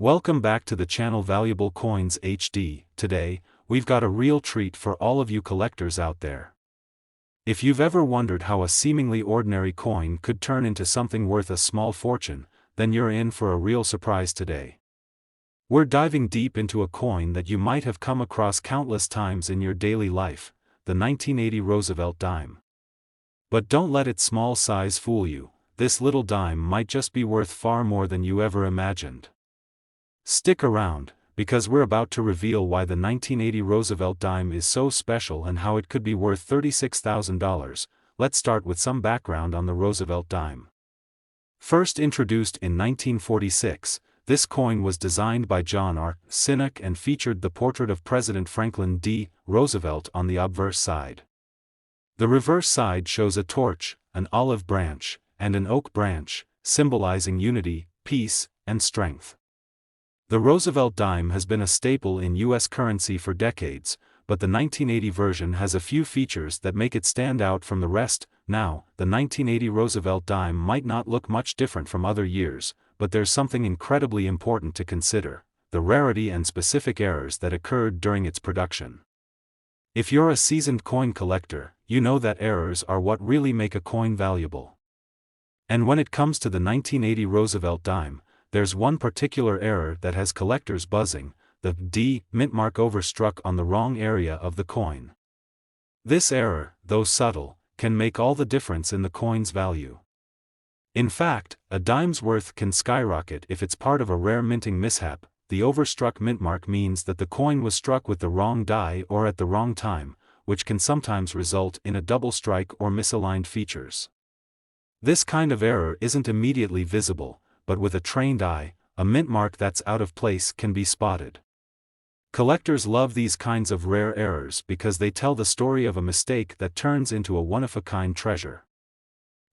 Welcome back to the channel Valuable Coins HD. Today, we've got a real treat for all of you collectors out there. If you've ever wondered how a seemingly ordinary coin could turn into something worth a small fortune, then you're in for a real surprise today. We're diving deep into a coin that you might have come across countless times in your daily life, the 1980 Roosevelt dime. But don't let its small size fool you, this little dime might just be worth far more than you ever imagined. Stick around, because we're about to reveal why the 1980 Roosevelt dime is so special and how it could be worth $36,000. Let's start with some background on the Roosevelt dime. First introduced in 1946, this coin was designed by John R. Sinnott and featured the portrait of President Franklin D. Roosevelt on the obverse side. The reverse side shows a torch, an olive branch, and an oak branch, symbolizing unity, peace, and strength. The Roosevelt dime has been a staple in U.S. currency for decades, but the 1980 version has a few features that make it stand out from the rest. Now, the 1980 Roosevelt dime might not look much different from other years, but there's something incredibly important to consider: the rarity and specific errors that occurred during its production. If you're a seasoned coin collector, you know that errors are what really make a coin valuable. And when it comes to the 1980 Roosevelt dime, there's one particular error that has collectors buzzing: the D mint mark overstruck on the wrong area of the coin. This error, though subtle, can make all the difference in the coin's value. In fact, a dime's worth can skyrocket if it's part of a rare minting mishap. The overstruck mint mark means that the coin was struck with the wrong die or at the wrong time, which can sometimes result in a double strike or misaligned features. This kind of error isn't immediately visible, but with a trained eye, a mint mark that's out of place can be spotted. Collectors love these kinds of rare errors because they tell the story of a mistake that turns into a one-of-a-kind treasure.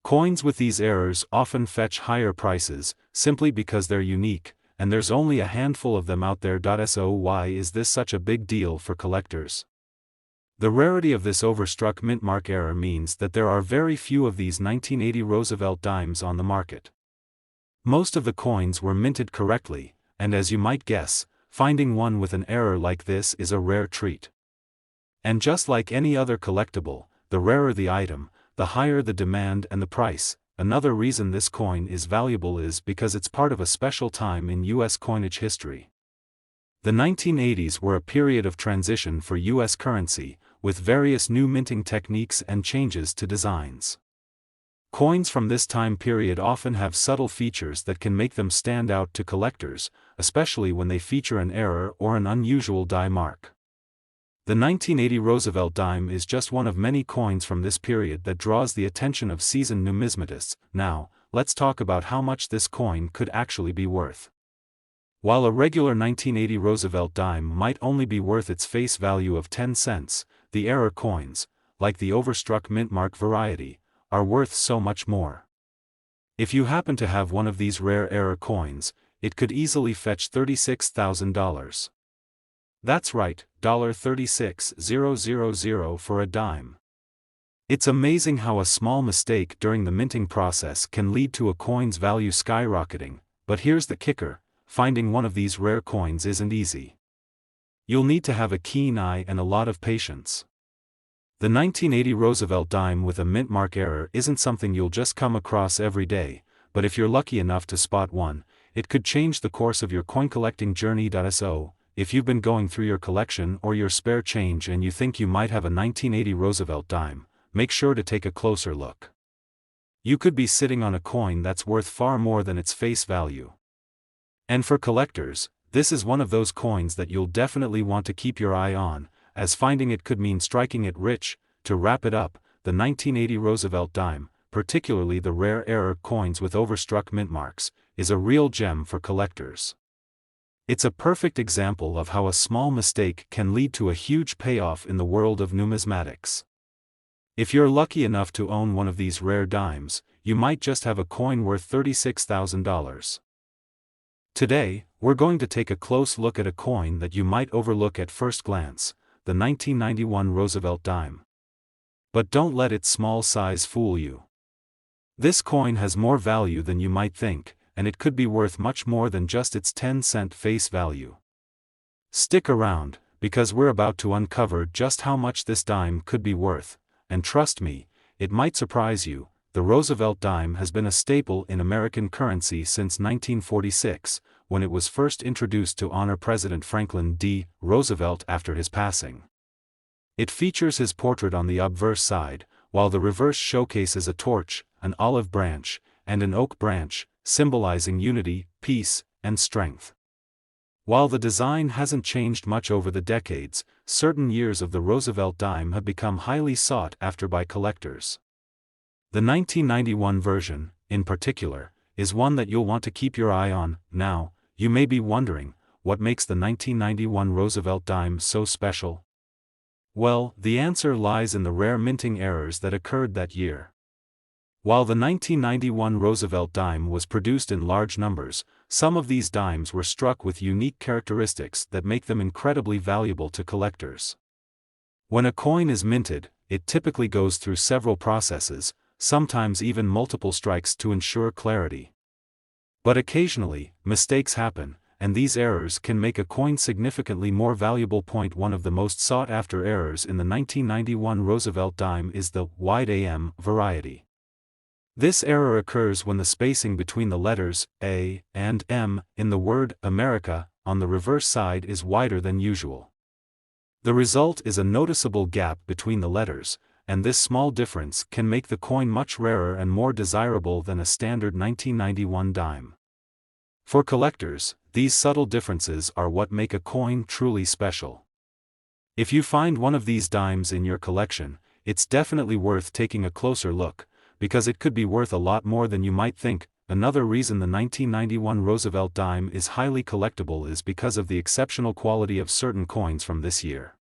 Coins with these errors often fetch higher prices, simply because they're unique, and there's only a handful of them out there. So why is this such a big deal for collectors? The rarity of this overstruck mint mark error means that there are very few of these 1980 Roosevelt dimes on the market. Most of the coins were minted correctly, and as you might guess, finding one with an error like this is a rare treat. And just like any other collectible, the rarer the item, the higher the demand and the price. Another reason this coin is valuable is because it's part of a special time in U.S. coinage history. The 1980s were a period of transition for U.S. currency, with various new minting techniques and changes to designs. Coins from this time period often have subtle features that can make them stand out to collectors, especially when they feature an error or an unusual die mark. The 1980 Roosevelt dime is just one of many coins from this period that draws the attention of seasoned numismatists. Now, let's talk about how much this coin could actually be worth. While a regular 1980 Roosevelt dime might only be worth its face value of 10 cents, the error coins, like the overstruck mint mark variety, are worth so much more. If you happen to have one of these rare error coins, it could easily fetch $36,000. That's right, $36,000 for a dime. It's amazing how a small mistake during the minting process can lead to a coin's value skyrocketing, but here's the kicker: finding one of these rare coins isn't easy. You'll need to have a keen eye and a lot of patience. The 1980 Roosevelt dime with a mint mark error isn't something you'll just come across every day, but if you're lucky enough to spot one, it could change the course of your coin collecting journey. So, if you've been going through your collection or your spare change and you think you might have a 1980 Roosevelt dime, make sure to take a closer look. You could be sitting on a coin that's worth far more than its face value. And for collectors, this is one of those coins that you'll definitely want to keep your eye on, as finding it could mean striking it rich. To wrap it up, the 1980 Roosevelt dime, particularly the rare error coins with overstruck mint marks, is a real gem for collectors. It's a perfect example of how a small mistake can lead to a huge payoff in the world of numismatics. If you're lucky enough to own one of these rare dimes, you might just have a coin worth $36,000. Today, we're going to take a close look at a coin that you might overlook at first glance: the 1991 Roosevelt dime. But don't let its small size fool you. This coin has more value than you might think, and it could be worth much more than just its 10-cent face value. Stick around, because we're about to uncover just how much this dime could be worth, and trust me, it might surprise you. The Roosevelt dime has been a staple in American currency since 1946, when it was first introduced to honor President Franklin D. Roosevelt after his passing. It features his portrait on the obverse side, while the reverse showcases a torch, an olive branch, and an oak branch, symbolizing unity, peace, and strength. While the design hasn't changed much over the decades, certain years of the Roosevelt dime have become highly sought after by collectors. The 1991 version, in particular, is one that you'll want to keep your eye on. Now, you may be wondering, what makes the 1991 Roosevelt dime so special? Well, the answer lies in the rare minting errors that occurred that year. While the 1991 Roosevelt dime was produced in large numbers, some of these dimes were struck with unique characteristics that make them incredibly valuable to collectors. When a coin is minted, it typically goes through several processes, sometimes even multiple strikes to ensure clarity. But occasionally, mistakes happen, and these errors can make a coin significantly more valuable. One of the most sought-after errors in the 1991 Roosevelt dime is the wide AM variety. This error occurs when the spacing between the letters A and M in the word America on the reverse side is wider than usual. The result is a noticeable gap between the letters, and this small difference can make the coin much rarer and more desirable than a standard 1991 dime. For collectors, these subtle differences are what make a coin truly special. If you find one of these dimes in your collection, it's definitely worth taking a closer look, because it could be worth a lot more than you might think. Another reason the 1991 Roosevelt dime is highly collectible is because of the exceptional quality of certain coins from this year.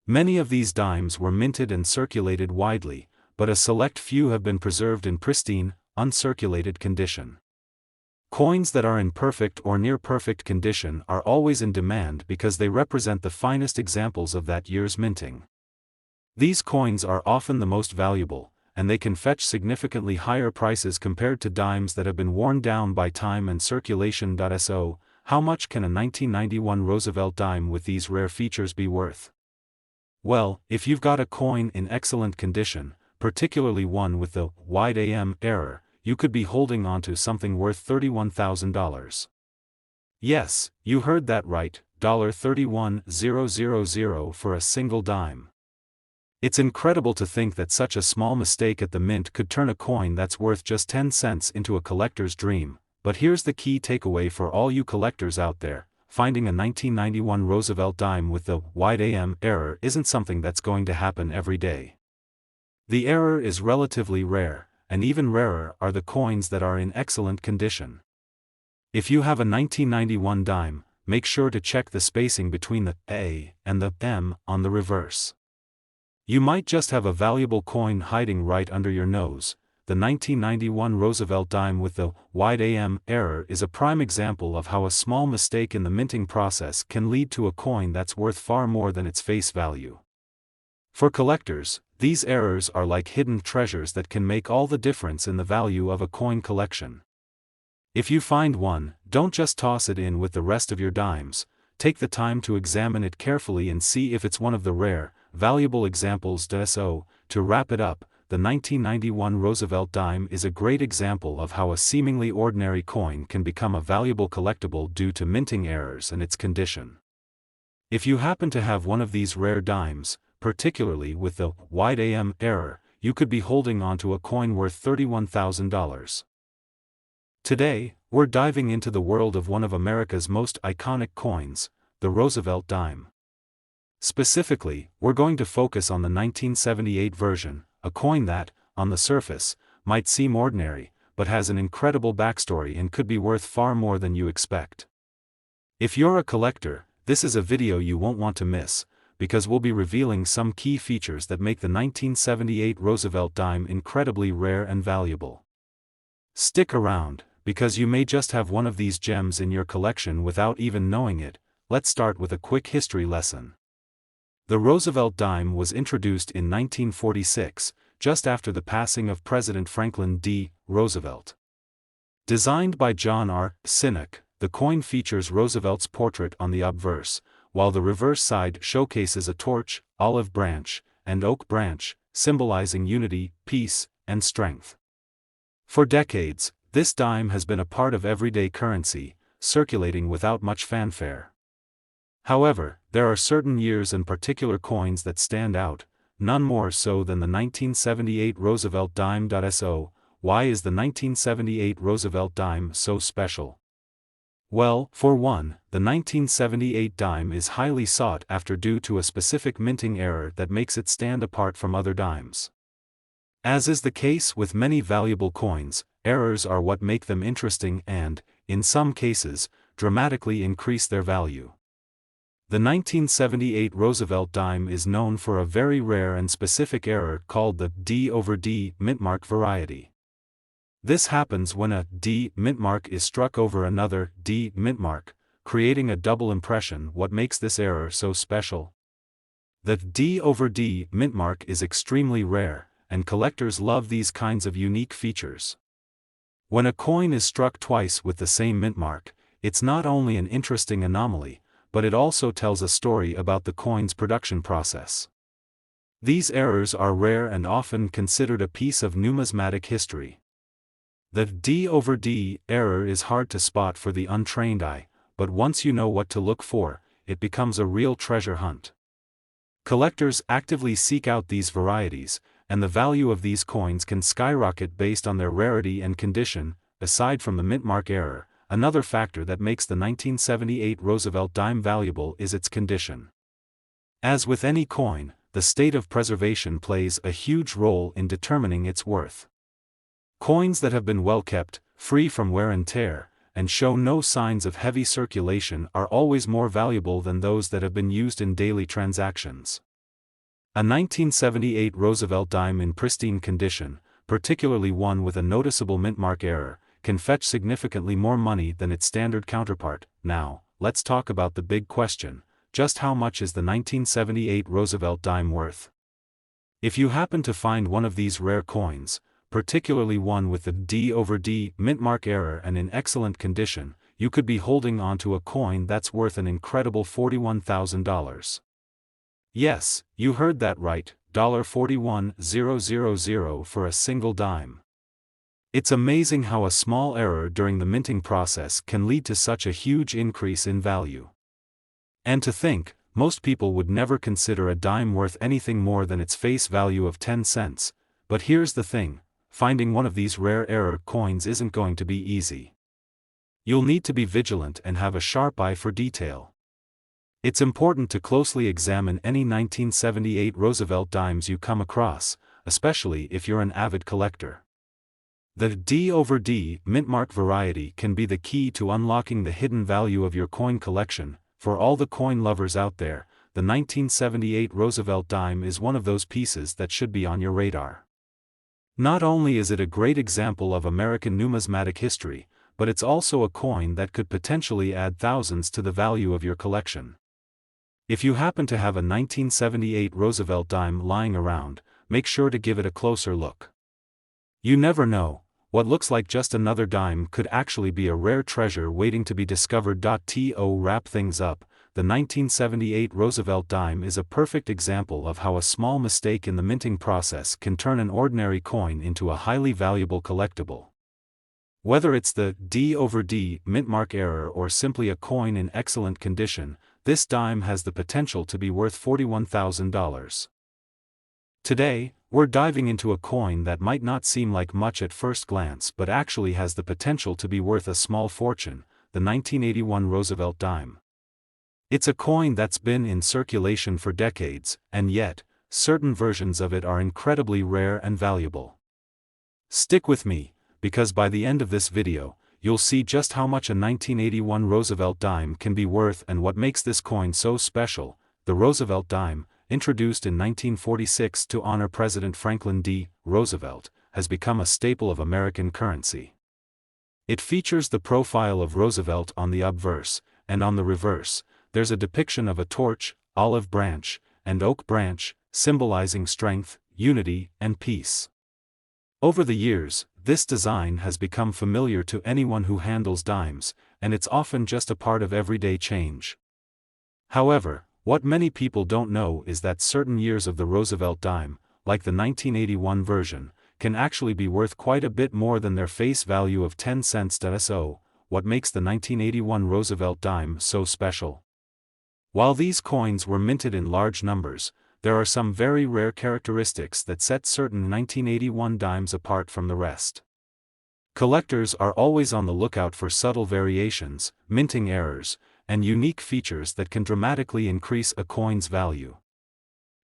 Many of these dimes were minted and circulated widely, but a select few have been preserved in pristine, uncirculated condition. Coins that are in perfect or near-perfect condition are always in demand because they represent the finest examples of that year's minting. These coins are often the most valuable, and they can fetch significantly higher prices compared to dimes that have been worn down by time and circulation. So, how much can a 1991 Roosevelt dime with these rare features be worth? Well, if you've got a coin in excellent condition, particularly one with the wide AM error, you could be holding on to something worth $31,000. Yes, you heard that right, $31,000 for a single dime. It's incredible to think that such a small mistake at the mint could turn a coin that's worth just 10 cents into a collector's dream. But here's the key takeaway for all you collectors out there: finding a 1991 Roosevelt dime with the wide AM error isn't something that's going to happen every day. The error is relatively rare, and even rarer are the coins that are in excellent condition. If you have a 1991 dime, make sure to check the spacing between the A and the M on the reverse. You might just have a valuable coin hiding right under your nose. The 1991 Roosevelt dime with the wide AM error is a prime example of how a small mistake in the minting process can lead to a coin that's worth far more than its face value. For collectors, these errors are like hidden treasures that can make all the difference in the value of a coin collection. If you find one, don't just toss it in with the rest of your dimes. Take the time to examine it carefully and see if it's one of the rare, valuable examples. So, to wrap it up, the 1991 Roosevelt dime is a great example of how a seemingly ordinary coin can become a valuable collectible due to minting errors and its condition. If you happen to have one of these rare dimes, particularly with the wide AM error, you could be holding onto a coin worth $31,000. Today, we're diving into the world of one of America's most iconic coins, the Roosevelt dime. Specifically, we're going to focus on the 1978 version, a coin that, on the surface, might seem ordinary, but has an incredible backstory and could be worth far more than you expect. If you're a collector, this is a video you won't want to miss, because we'll be revealing some key features that make the 1978 Roosevelt dime incredibly rare and valuable. Stick around, because you may just have one of these gems in your collection without even knowing it. Let's start with a quick history lesson. The Roosevelt dime was introduced in 1946, just after the passing of President Franklin D. Roosevelt. Designed by John R. Sinek, the coin features Roosevelt's portrait on the obverse, while the reverse side showcases a torch, olive branch, and oak branch, symbolizing unity, peace, and strength. For decades, this dime has been a part of everyday currency, circulating without much fanfare. However, there are certain years and particular coins that stand out, none more so than the 1978 Roosevelt dime. So, why is the 1978 Roosevelt dime so special? Well, for one, the 1978 dime is highly sought after due to a specific minting error that makes it stand apart from other dimes. As is the case with many valuable coins, errors are what make them interesting and, in some cases, dramatically increase their value. The 1978 Roosevelt dime is known for a very rare and specific error called the D/D mintmark variety. This happens when a D mintmark is struck over another D mintmark, creating a double impression. What makes this error so special? The D/D mintmark is extremely rare, and collectors love these kinds of unique features. When a coin is struck twice with the same mintmark, it's not only an interesting anomaly, but it also tells a story about the coin's production process. These errors are rare and often considered a piece of numismatic history. The D/D error is hard to spot for the untrained eye, but once you know what to look for, it becomes a real treasure hunt. Collectors actively seek out these varieties, and the value of these coins can skyrocket based on their rarity and condition. Aside from the mintmark error, another factor that makes the 1978 Roosevelt dime valuable is its condition. As with any coin, the state of preservation plays a huge role in determining its worth. Coins that have been well kept, free from wear and tear, and show no signs of heavy circulation are always more valuable than those that have been used in daily transactions. A 1978 Roosevelt dime in pristine condition, particularly one with a noticeable mintmark error, can fetch significantly more money than its standard counterpart. Now, let's talk about the big question: just how much is the 1978 Roosevelt dime worth? If you happen to find one of these rare coins, particularly one with the D/D mintmark error and in excellent condition, you could be holding onto a coin that's worth an incredible $41,000. Yes, you heard that right, $41,000 for a single dime. It's amazing how a small error during the minting process can lead to such a huge increase in value. And to think, most people would never consider a dime worth anything more than its face value of 10 cents, but here's the thing, finding one of these rare error coins isn't going to be easy. You'll need to be vigilant and have a sharp eye for detail. It's important to closely examine any 1978 Roosevelt dimes you come across, especially if you're an avid collector. The D/D mintmark variety can be the key to unlocking the hidden value of your coin collection. For all the coin lovers out there, the 1978 Roosevelt dime is one of those pieces that should be on your radar. Not only is it a great example of American numismatic history, but it's also a coin that could potentially add thousands to the value of your collection. If you happen to have a 1978 Roosevelt dime lying around, make sure to give it a closer look. You never know, what looks like just another dime could actually be a rare treasure waiting to be discovered. To wrap things up, the 1978 Roosevelt dime is a perfect example of how a small mistake in the minting process can turn an ordinary coin into a highly valuable collectible. Whether it's the D/D mintmark error or simply a coin in excellent condition, this dime has the potential to be worth $41,000. Today, we're diving into a coin that might not seem like much at first glance but actually has the potential to be worth a small fortune, the 1981 Roosevelt dime. It's a coin that's been in circulation for decades, and yet, certain versions of it are incredibly rare and valuable. Stick with me, because by the end of this video, you'll see just how much a 1981 Roosevelt dime can be worth and what makes this coin so special. The Roosevelt dime, introduced in 1946 to honor President Franklin D. Roosevelt, has become a staple of American currency. It features the profile of Roosevelt on the obverse, and on the reverse, there's a depiction of a torch, olive branch, and oak branch, symbolizing strength, unity, and peace. Over the years, this design has become familiar to anyone who handles dimes, and it's often just a part of everyday change. However, what many people don't know is that certain years of the Roosevelt dime, like the 1981 version, can actually be worth quite a bit more than their face value of 10 cents. So, what makes the 1981 Roosevelt dime so special? While these coins were minted in large numbers, there are some very rare characteristics that set certain 1981 dimes apart from the rest. Collectors are always on the lookout for subtle variations, minting errors, and unique features that can dramatically increase a coin's value.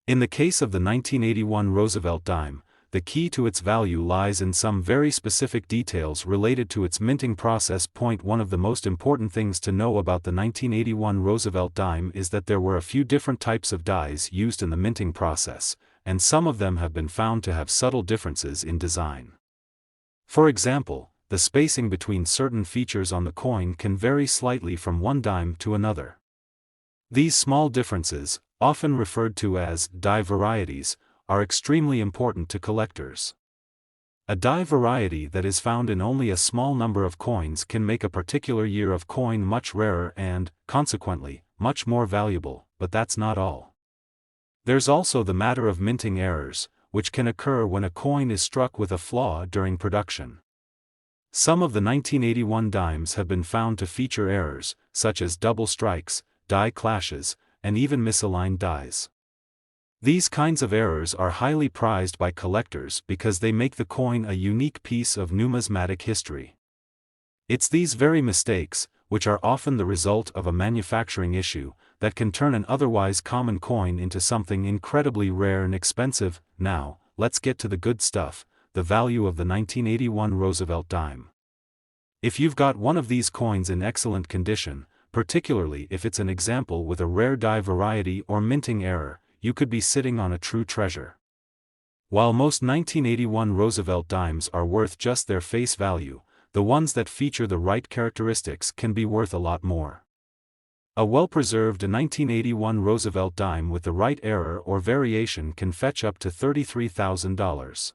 In the case of the 1981 Roosevelt dime, the key to its value lies in some very specific details related to its minting process. One of the most important things to know about the 1981 Roosevelt dime is that there were a few different types of dies used in the minting process, and some of them have been found to have subtle differences in design. For example, the spacing between certain features on the coin can vary slightly from one dime to another. These small differences, often referred to as die varieties, are extremely important to collectors. A die variety that is found in only a small number of coins can make a particular year of coin much rarer and, consequently, much more valuable, but that's not all. There's also the matter of minting errors, which can occur when a coin is struck with a flaw during production. Some of the 1981 dimes have been found to feature errors, such as double strikes, die clashes, and even misaligned dies. These kinds of errors are highly prized by collectors because they make the coin a unique piece of numismatic history. It's these very mistakes, which are often the result of a manufacturing issue, that can turn an otherwise common coin into something incredibly rare and expensive. Now, let's get to the good stuff, the value of the 1981 Roosevelt dime. If you've got one of these coins in excellent condition, particularly if it's an example with a rare die variety or minting error, you could be sitting on a true treasure. While most 1981 Roosevelt dimes are worth just their face value, the ones that feature the right characteristics can be worth a lot more. A well-preserved 1981 Roosevelt dime with the right error or variation can fetch up to $33,000.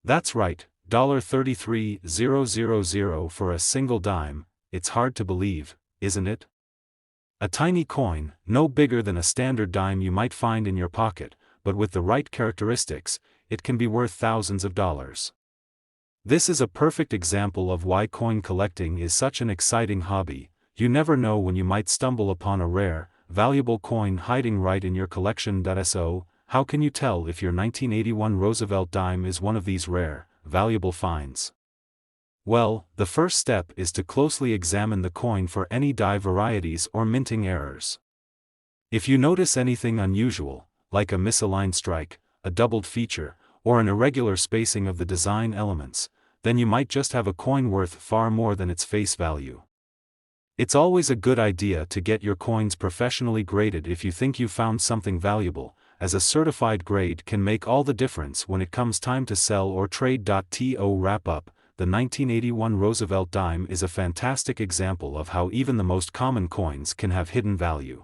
That's right, $33,000 for a single dime. It's hard to believe, isn't it? A tiny coin, no bigger than a standard dime you might find in your pocket, but with the right characteristics, it can be worth thousands of dollars. This is a perfect example of why coin collecting is such an exciting hobby. You never know when you might stumble upon a rare, valuable coin hiding right in your collection. So, how can you tell if your 1981 Roosevelt dime is one of these rare, valuable finds? Well, the first step is to closely examine the coin for any die varieties or minting errors. If you notice anything unusual, like a misaligned strike, a doubled feature, or an irregular spacing of the design elements, then you might just have a coin worth far more than its face value. It's always a good idea to get your coins professionally graded if you think you found something valuable, as a certified grade can make all the difference when it comes time to sell or trade. To wrap up, the 1981 Roosevelt dime is a fantastic example of how even the most common coins can have hidden value.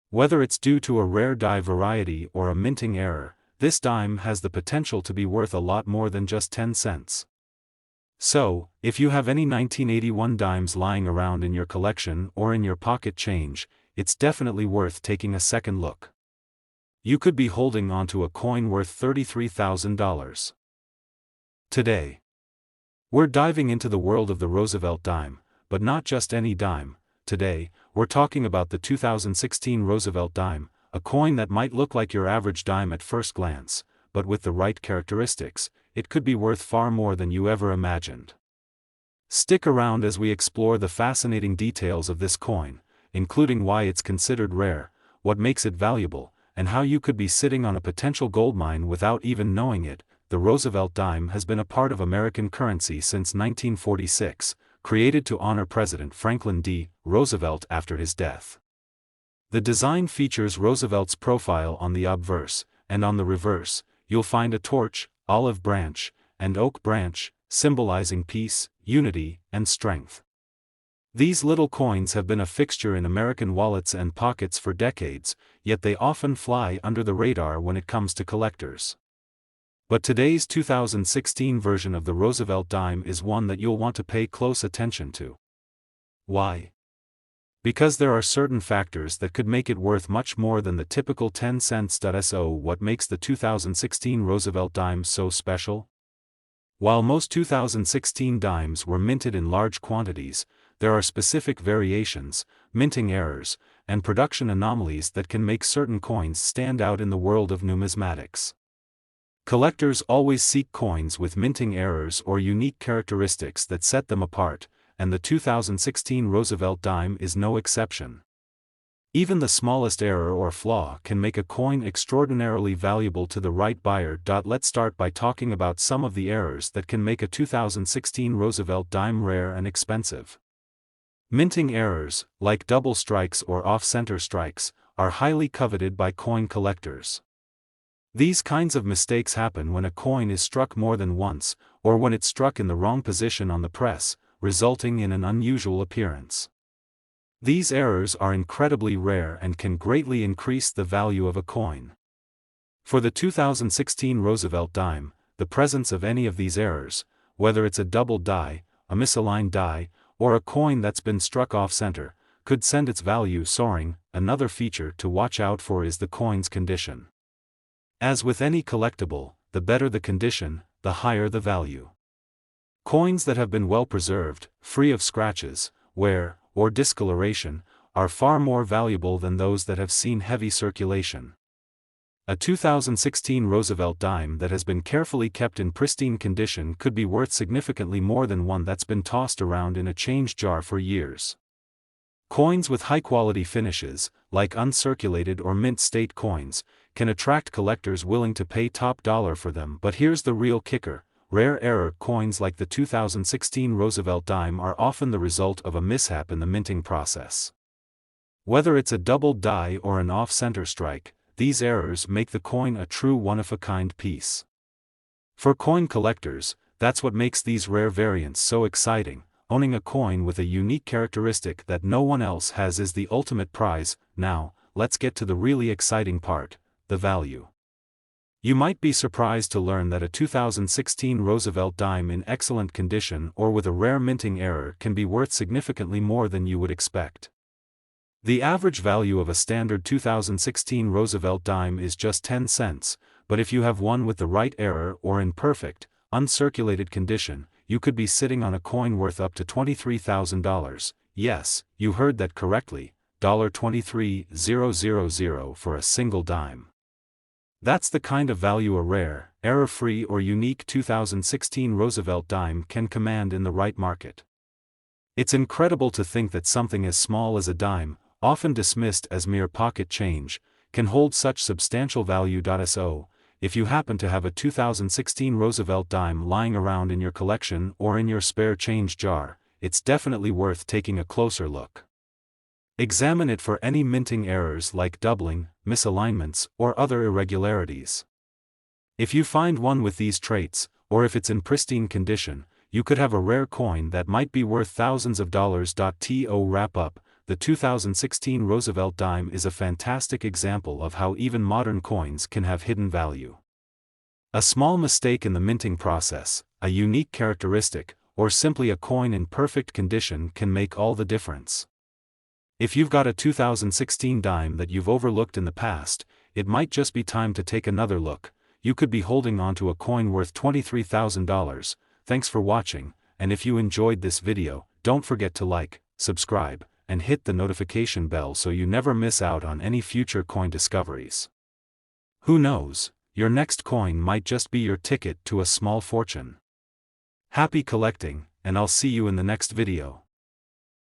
Whether it's due to a rare die variety or a minting error, this dime has the potential to be worth a lot more than just 10 cents. So, if you have any 1981 dimes lying around in your collection or in your pocket change, it's definitely worth taking a second look. You could be holding onto a coin worth $33,000. Today, we're diving into the world of the Roosevelt dime, but not just any dime. Today, we're talking about the 2016 Roosevelt dime, a coin that might look like your average dime at first glance, but with the right characteristics, it could be worth far more than you ever imagined. Stick around as we explore the fascinating details of this coin, including why it's considered rare, what makes it valuable, and how you could be sitting on a potential goldmine without even knowing it. The Roosevelt dime has been a part of American currency since 1946, created to honor President Franklin D. Roosevelt after his death. The design features Roosevelt's profile on the obverse, and on the reverse, you'll find a torch, olive branch, and oak branch, symbolizing peace, unity, and strength. These little coins have been a fixture in American wallets and pockets for decades, yet they often fly under the radar when it comes to collectors. But today's 2016 version of the Roosevelt dime is one that you'll want to pay close attention to. Why? Because there are certain factors that could make it worth much more than the typical 10 cents. So what makes the 2016 Roosevelt dime so special? While most 2016 dimes were minted in large quantities, there are specific variations, minting errors, and production anomalies that can make certain coins stand out in the world of numismatics. Collectors always seek coins with minting errors or unique characteristics that set them apart, and the 2016 Roosevelt dime is no exception. Even the smallest error or flaw can make a coin extraordinarily valuable to the right buyer. Let's start by talking about some of the errors that can make a 2016 Roosevelt dime rare and expensive. Minting errors, like double strikes or off-center strikes, are highly coveted by coin collectors. These kinds of mistakes happen when a coin is struck more than once, or when it's struck in the wrong position on the press, resulting in an unusual appearance. These errors are incredibly rare and can greatly increase the value of a coin. For the 2016 Roosevelt dime, the presence of any of these errors, whether it's a double die, a misaligned die, or a coin that's been struck off-center, could send its value soaring. Another feature to watch out for is the coin's condition. As with any collectible, the better the condition, the higher the value. Coins that have been well preserved, free of scratches, wear, or discoloration, are far more valuable than those that have seen heavy circulation. A 2016 Roosevelt dime that has been carefully kept in pristine condition could be worth significantly more than one that's been tossed around in a change jar for years. Coins with high-quality finishes, like uncirculated or mint-state coins, can attract collectors willing to pay top dollar for them. But here's the real kicker: rare error coins like the 2016 Roosevelt dime are often the result of a mishap in the minting process. Whether it's a double die or an off-center strike, these errors make the coin a true one-of-a-kind piece. For coin collectors, that's what makes these rare variants so exciting. Owning a coin with a unique characteristic that no one else has is the ultimate prize. Now, let's get to the really exciting part: the value. You might be surprised to learn that a 2016 Roosevelt dime in excellent condition or with a rare minting error can be worth significantly more than you would expect. The average value of a standard 2016 Roosevelt dime is just 10 cents, but if you have one with the right error or in perfect, uncirculated condition, you could be sitting on a coin worth up to $23,000. Yes, you heard that correctly, $23,000 for a single dime. That's the kind of value a rare, error-free or unique 2016 Roosevelt dime can command in the right market. It's incredible to think that something as small as a dime, often dismissed as mere pocket change, can hold such substantial value. So, if you happen to have a 2016 Roosevelt dime lying around in your collection or in your spare change jar, it's definitely worth taking a closer look. Examine it for any minting errors like doubling, misalignments, or other irregularities. If you find one with these traits, or if it's in pristine condition, you could have a rare coin that might be worth thousands of dollars. To wrap up, the 2016 Roosevelt dime is a fantastic example of how even modern coins can have hidden value. A small mistake in the minting process, a unique characteristic, or simply a coin in perfect condition can make all the difference. If you've got a 2016 dime that you've overlooked in the past, it might just be time to take another look. You could be holding onto a coin worth $23,000. Thanks for watching, and if you enjoyed this video, don't forget to like, subscribe, and hit the notification bell so you never miss out on any future coin discoveries. Who knows, your next coin might just be your ticket to a small fortune. Happy collecting, and I'll see you in the next video.